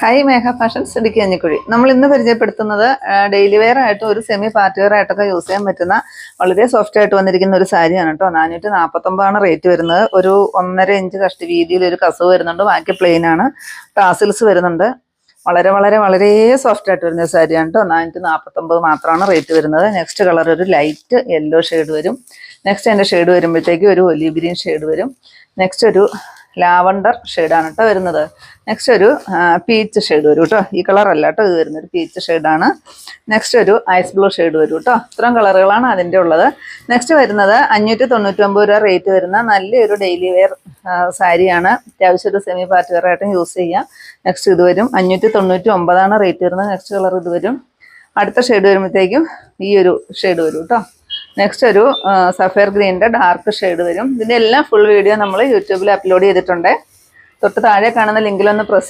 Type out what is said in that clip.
Hi മേഘ fashions Idukki Kanjikuzhi. നമ്മൾ ഇന്ന് പരിചയപ്പെടുത്തുന്നത് ഡെയിലി വെയർ ആയിട്ടും ഒരു സെമി പാർട്ടി വെയർ ആയിട്ടൊക്കെ യൂസ് ചെയ്യാൻ പറ്റുന്ന വളരെ സോഫ്റ്റ് ആയിട്ട് വന്നിരിക്കുന്ന ഒരു സാരിയാണ് കേട്ടോ. 449 റേറ്റ് വരുന്നത്. ഒരു 1.5 ഇഞ്ച് കഷ്ടി വീതിയിൽ ഒരു കസവ് വരുന്നുണ്ട്, ബാക്കി പ്ലെയിൻ ആണ്. ടാസിൽസ് വരുന്നുണ്ട്. വളരെ വളരെ വളരെ സോഫ്റ്റ് ആയിട്ട് വരുന്ന സാരിയാണ് കേട്ടോ. 449 മാത്രമാണ് റേറ്റ് വരുന്നത്. നെക്സ്റ്റ് കളർ ഒരു ലൈറ്റ് യെല്ലോ ഷെയ്ഡ് വരും. നെക്സ്റ്റ് അതിൻ്റെ ഷെയ്ഡ് വരുമ്പോഴത്തേക്ക് ഒരു ഒലീവ് ഗ്രീൻ ഷെയ്ഡ് വരും. നെക്സ്റ്റ് ഒരു ലാവണ്ടർ ഷെയ്ഡാണ് കേട്ടോ വരുന്നത്. നെക്സ്റ്റ് ഒരു പീച്ച് ഷെയ്ഡ് വരും കേട്ടോ. ഈ കളർ അല്ല കേട്ടോ, ഇത് വരുന്നൊരു പീച്ച് ഷെയ്ഡാണ്. നെക്സ്റ്റ് ഒരു ഐസ് ബ്ലൂ ഷെയ്ഡ് വരും കേട്ടോ. ഇത്രയും കളറുകളാണ് അതിൻ്റെ ഉള്ളത്. നെക്സ്റ്റ് വരുന്നത് 599 രൂപ റേറ്റ് വരുന്ന നല്ലൊരു ഡെയിലി വെയർ സാരിയാണ്. അത്യാവശ്യം ഒരു സെമി പാർട്ടി വെയർ ആയിട്ടും യൂസ് ചെയ്യാം. നെക്സ്റ്റ് ഇത് വരും 599 റേറ്റ് വരുന്നത്. നെക്സ്റ്റ് കളർ ഇത് വരും. അടുത്ത ഷെയ്ഡ് വരുമ്പോഴത്തേക്കും ഈ ഒരു ഷെയ്ഡ് വരും കേട്ടോ. നെക്സ്റ്റ് ഒരു സഫയർ ഗ്രീനിൻ്റെ ഡാർക്ക് ഷെയ്ഡ് വരും. ഇതിൻ്റെ എല്ലാം ഫുൾ വീഡിയോ നമ്മൾ യൂട്യൂബിൽ അപ്ലോഡ് ചെയ്തിട്ടുണ്ട്. തൊട്ട് താഴെ കാണുന്ന ലിങ്കിലൊന്ന് പ്രസ്